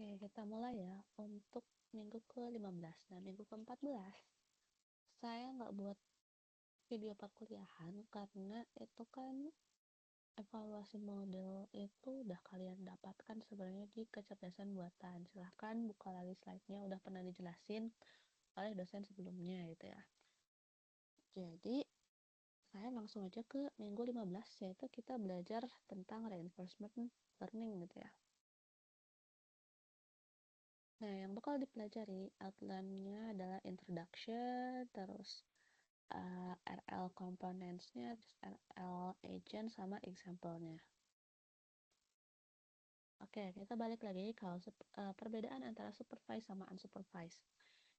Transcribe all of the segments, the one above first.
Oke, kita mulai ya untuk minggu ke-15. Nah, minggu ke-14 saya nggak buat video perkuliahan karena itu kan evaluasi model itu udah kalian dapatkan sebenarnya di kecerdasan buatan. Silahkan buka lagi slide-nya, udah pernah dijelasin oleh dosen sebelumnya gitu ya. Jadi, saya langsung aja ke minggu 15, yaitu kita belajar tentang reinforcement learning gitu ya. Nah, yang bakal dipelajari outline-nya adalah introduction, terus RL components-nya, terus RL agent, sama example-nya. Oke, kita balik lagi kalau perbedaan antara supervised sama unsupervised.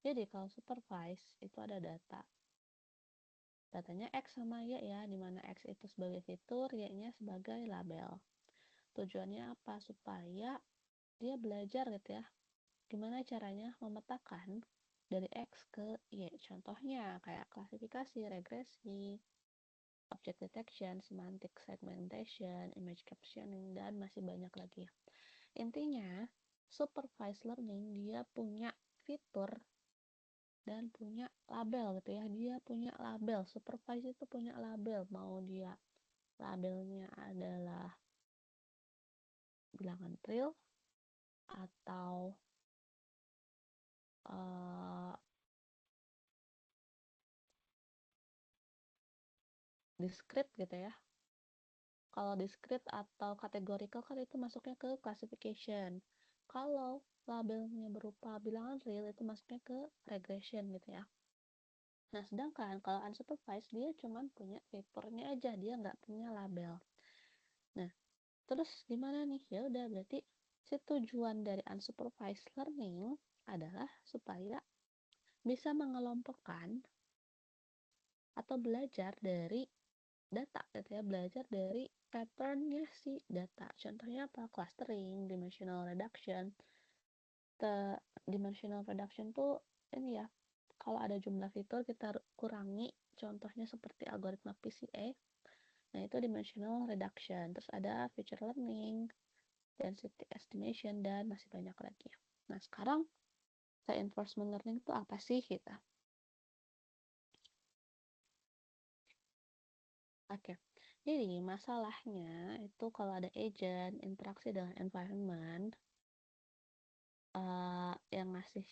Jadi, kalau supervised itu ada data. Datanya X sama Y ya, dimana X itu sebagai fitur, Y-nya sebagai label. Tujuannya apa? Supaya dia belajar gitu ya, gimana caranya memetakan dari X ke Y. Contohnya kayak klasifikasi, regresi, object detection, semantic segmentation, image captioning, dan masih banyak lagi. Intinya, supervised learning dia punya fitur dan punya label gitu ya. Dia punya label, supervised itu punya label. Mau dia labelnya adalah bilangan real atau uh, discrete gitu ya. Kalau discrete atau categorical kan itu masuknya ke classification. Kalau labelnya berupa bilangan real itu masuknya ke regression gitu ya. Nah, sedangkan kalau unsupervised dia cuma punya fiturnya aja, dia nggak punya label. Nah, terus gimana nih? Ya udah berarti si tujuan dari unsupervised learning adalah supaya bisa mengelompokkan atau belajar dari data gitu ya, belajar dari patternnya si data. Contohnya apa? Clustering, dimensional reduction. Dimensional reduction tuh ini ya, kalau ada jumlah fitur kita kurangi, contohnya seperti algoritma PCA. Nah, itu dimensional reduction. Terus ada feature learning, density estimation, dan masih banyak lagi. Nah, sekarang reinforcement learning itu apa sih kita? Oke, jadi masalahnya itu kalau ada agent, interaksi dengan environment, yang ngasih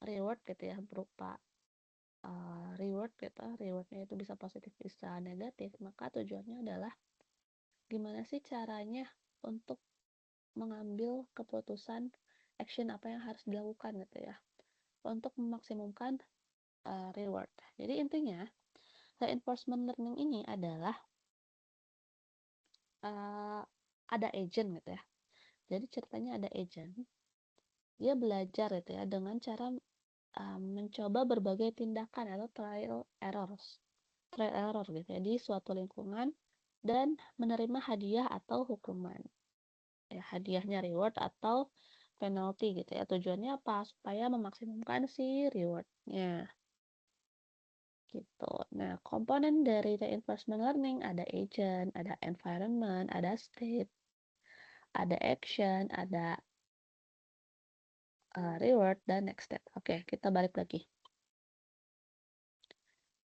reward gitu ya, berupa reward gitu, rewardnya itu bisa positif bisa negatif, maka tujuannya adalah gimana sih caranya untuk mengambil keputusan action apa yang harus dilakukan gitu ya, untuk memaksimumkan reward. Jadi intinya reinforcement learning ini adalah uh, ada agent gitu ya. Jadi ceritanya ada agent, dia belajar gitu ya dengan cara mencoba berbagai tindakan atau trial error gitu ya di suatu lingkungan dan menerima hadiah atau hukuman. Ya, hadiahnya reward atau penalty gitu ya. Tujuannya apa? Supaya memaksimumkan si rewardnya gitu. Nah, komponen dari reinforcement learning ada agent, ada environment, ada state, ada action, ada reward, dan next step. Oke, kita balik lagi.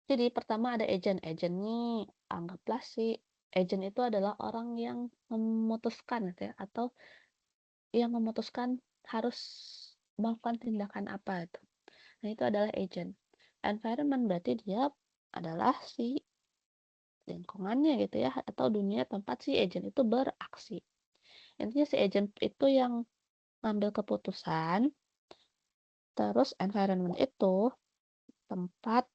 Jadi pertama ada agent. Agent ini anggaplah si agent itu adalah orang yang memutuskan gitu ya, atau yang memutuskan harus melakukan tindakan apa itu. Nah, itu adalah agent. Environment berarti dia adalah si lingkungannya gitu ya, atau dunia tempat si agent itu beraksi. Intinya si agent itu yang ngambil keputusan, terus environment itu tempat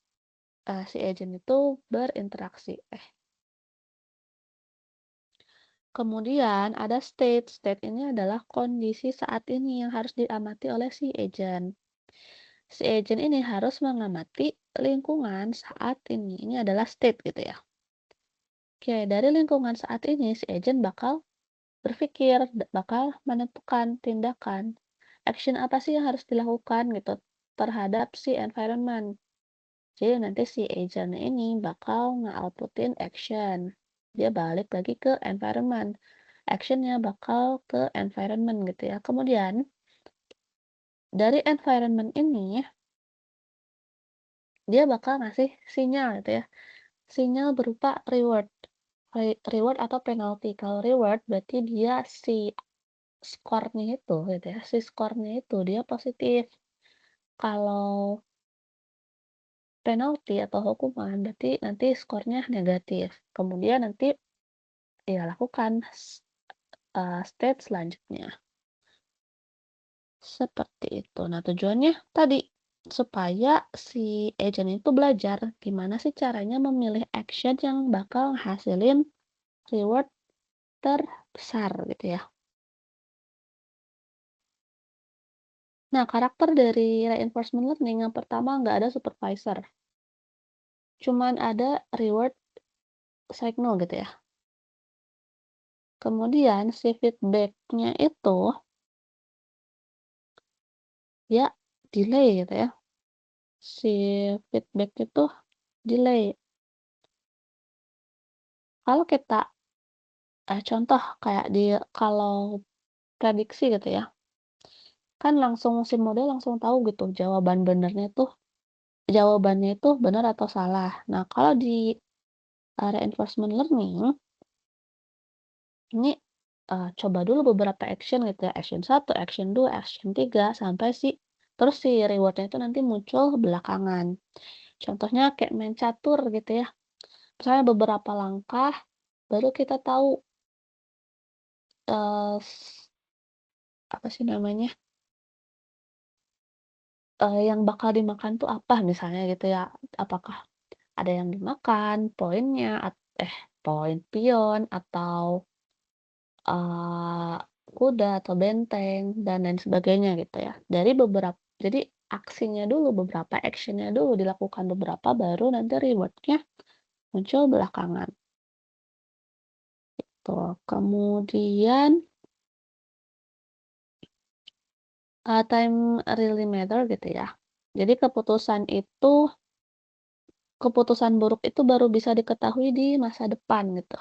si agent itu berinteraksi. Kemudian ada state. State ini adalah kondisi saat ini yang harus diamati oleh si agent. Si agent ini harus mengamati lingkungan saat ini. Ini adalah state gitu ya. Oke, dari lingkungan saat ini si agent bakal berpikir, bakal menentukan tindakan. Action apa sih yang harus dilakukan gitu terhadap si environment. Jadi nanti si agent ini bakal nge-outputin action. Dia balik lagi ke environment. Actionnya bakal ke environment gitu ya. Kemudian dari environment ini, dia bakal ngasih sinyal gitu ya, sinyal berupa reward. Reward atau penalti. Kalau reward berarti dia si skornya itu gitu ya, si skornya itu dia positif. Kalau penalti atau hukuman berarti nanti skornya negatif. Kemudian nanti ya lakukan stage selanjutnya. Seperti itu. Nah, tujuannya tadi supaya si agent itu belajar gimana sih caranya memilih action yang bakal hasilin reward terbesar gitu ya. Nah, karakter dari reinforcement learning yang pertama nggak ada supervisor. Cuman ada reward signal gitu ya. Kemudian si feedback-nya itu ya delay gitu ya. Si feedback itu delay. Kalau kita contoh kayak kalau prediksi gitu ya, kan langsung si model langsung tahu gitu jawabannya itu benar atau salah. Nah, kalau di reinforcement learning ini coba dulu beberapa action gitu ya, action satu, action 2, action 3 sampai terus si rewardnya itu nanti muncul belakangan. Contohnya kayak main catur gitu ya. Misalnya beberapa langkah baru kita tahu eh, apa sih namanya? Yang bakal dimakan tuh apa misalnya gitu ya. Apakah ada yang dimakan, poinnya, pion atau eee, kuda atau benteng dan lain sebagainya gitu ya. Jadi aksinya dulu, beberapa actionnya dulu dilakukan beberapa, baru nanti reward-nya muncul belakangan, tuh. Kemudian, time really matter gitu ya. Jadi keputusan buruk itu baru bisa diketahui di masa depan gitu.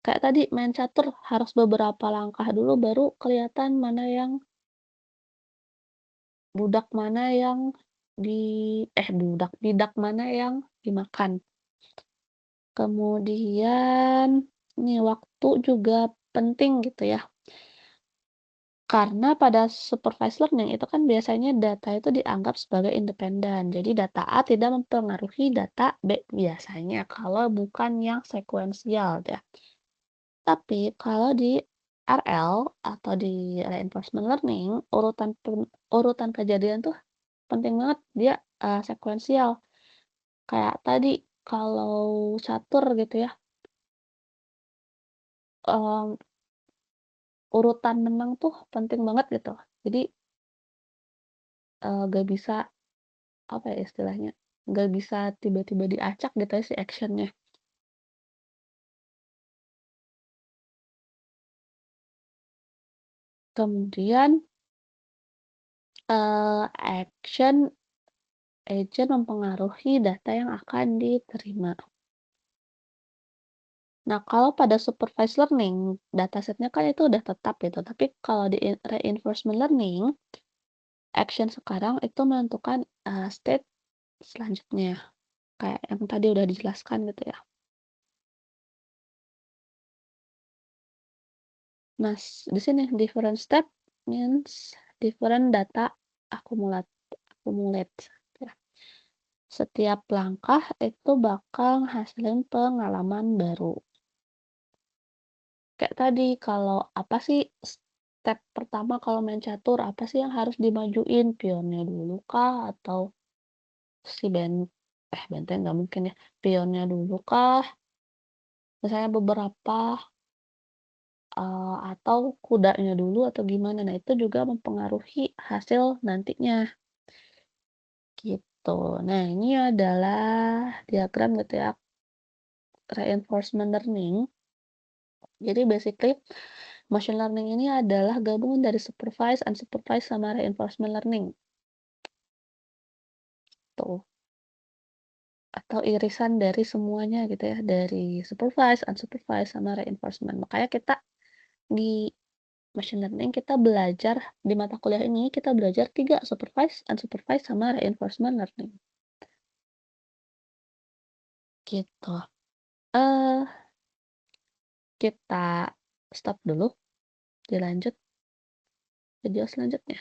Kayak tadi main catur harus beberapa langkah dulu baru kelihatan budak mana yang di bidak mana yang dimakan. Kemudian nih waktu juga penting gitu ya. Karena pada supervised learning itu kan biasanya data itu dianggap sebagai independen. Jadi data A tidak mempengaruhi data B biasanya kalau bukan yang sekuensial ya. Tapi kalau di RL atau di reinforcement learning, urutan kejadian tuh penting banget, dia sekuensial. Kayak tadi kalau catur gitu ya, mmm, urutan menang tuh penting banget gitu. Jadi, nggak bisa, apa ya istilahnya, nggak bisa tiba-tiba diacak gitu ya si action-nya. Kemudian, action agent mempengaruhi data yang akan diterima. Nah, kalau pada supervised learning, datasetnya kan itu udah tetap gitu, tapi kalau di reinforcement learning, action sekarang itu menentukan, state selanjutnya, kayak yang tadi udah dijelaskan gitu ya. Nah, di sini different step means different data accumulate ya. Setiap langkah itu bakal hasilin pengalaman baru. Kayak tadi, kalau apa sih step pertama kalau main catur, apa sih yang harus dimajuin? Pionnya dulu kah? Atau si benteng nggak mungkin ya. Pionnya dulu kah? Misalnya beberapa atau kudanya dulu atau gimana. Nah, itu juga mempengaruhi hasil nantinya, gitu. Nah, ini adalah diagram gitu ya, reinforcement learning. Jadi basically machine learning ini adalah gabungan dari supervised, unsupervised, sama reinforcement learning, tuh. Atau irisan dari semuanya gitu ya, dari supervised, unsupervised, sama reinforcement. Makanya kita di Machine learning kita belajar di mata kuliah ini kita belajar 3 supervised, unsupervised, sama reinforcement learning. Gitu. Eh, kita stop dulu, dilanjut video selanjutnya.